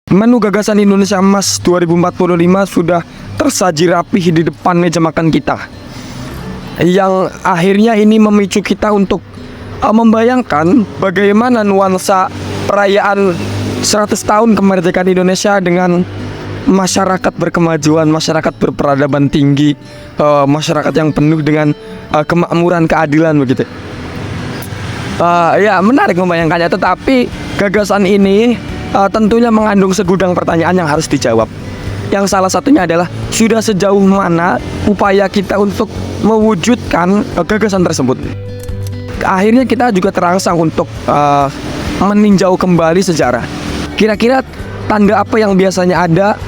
Menu gagasan Indonesia Emas 2045 sudah tersaji rapih di depan meja makan kita, yang akhirnya ini memicu kita untuk membayangkan bagaimana nuansa perayaan 100 tahun kemerdekaan Indonesia dengan masyarakat berkemajuan, masyarakat berperadaban tinggi, masyarakat yang penuh dengan kemakmuran, keadilan begitu. Ya, menarik membayangkannya, tetapi gagasan ini tentunya mengandung segudang pertanyaan yang harus dijawab. Yang salah satunya adalah sudah sejauh mana upaya kita untuk mewujudkan gagasan tersebut. Akhirnya kita juga terangsang untuk meninjau kembali sejarah. Kira-kira tanda apa yang biasanya ada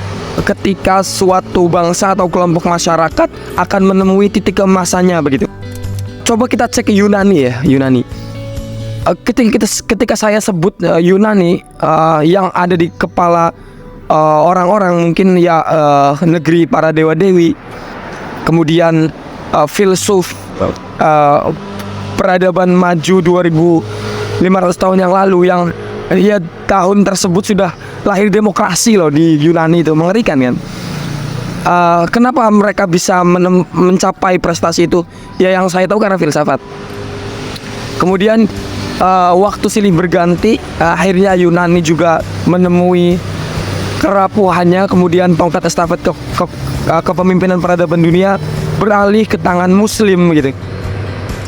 ketika suatu bangsa atau kelompok masyarakat akan menemui titik keemasannya begitu. Coba kita cek Yunani ya, Yunani. Ketika saya sebut Yunani, yang ada di kepala orang-orang mungkin ya negeri para dewa-dewi, kemudian filsuf peradaban maju 2500 tahun yang lalu, yang ya tahun tersebut sudah lahir demokrasi loh di Yunani. Itu mengerikan kan. Kenapa mereka bisa mencapai prestasi itu? Ya yang saya tahu karena filsafat. Kemudian waktu silih berganti, akhirnya Yunani juga menemui kerapuhannya. Kemudian tongkat estafet kepemimpinan peradaban dunia beralih ke tangan Muslim gitu.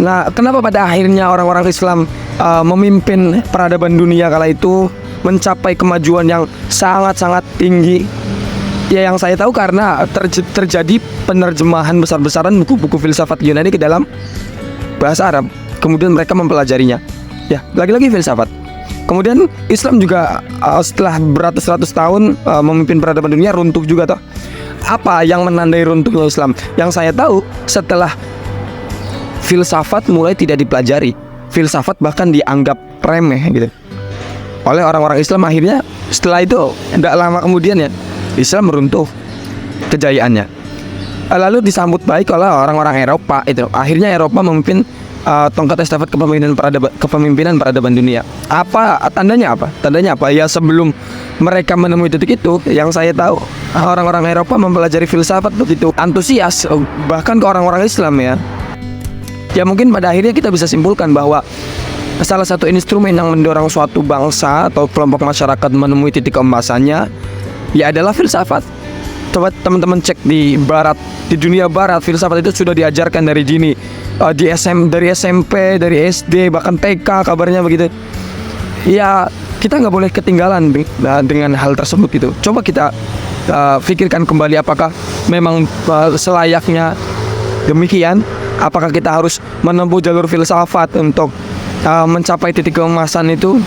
Nah, kenapa pada akhirnya orang-orang Islam memimpin peradaban dunia kala itu mencapai kemajuan yang sangat-sangat tinggi? Ya yang saya tahu karena terjadi penerjemahan besar-besaran buku-buku filsafat Yunani ke dalam bahasa Arab. Kemudian mereka mempelajarinya. Ya, lagi-lagi filsafat. Kemudian Islam juga setelah beratus-ratus tahun memimpin peradaban dunia runtuh juga toh. Apa yang menandai runtuhnya Islam? Yang saya tahu, setelah filsafat mulai tidak dipelajari, filsafat bahkan dianggap remeh gitu oleh orang-orang Islam. Akhirnya setelah itu tidak lama kemudian ya Islam meruntuh kejayaannya. Lalu disambut baik oleh orang-orang Eropa. Itu akhirnya Eropa memimpin tongkat estafet kepemimpinan peradaban dunia. Apa tandanya apa? Tandanya apa? Ya sebelum mereka menemui titik itu, yang saya tahu orang-orang Eropa mempelajari filsafat begitu antusias, bahkan ke orang-orang Islam ya. Ya mungkin pada akhirnya kita bisa simpulkan bahwa salah satu instrumen yang mendorong suatu bangsa atau kelompok masyarakat menemui titik keemasannya ya adalah filsafat. Coba teman-teman cek di barat, di dunia barat, filsafat itu sudah diajarkan dari dini, dari SMP, dari SD, bahkan TK kabarnya begitu. Ya kita nggak boleh ketinggalan dengan hal tersebut gitu. Coba kita pikirkan kembali, apakah memang selayaknya demikian? Apakah kita harus menempuh jalur filsafat untuk mencapai titik keemasan itu?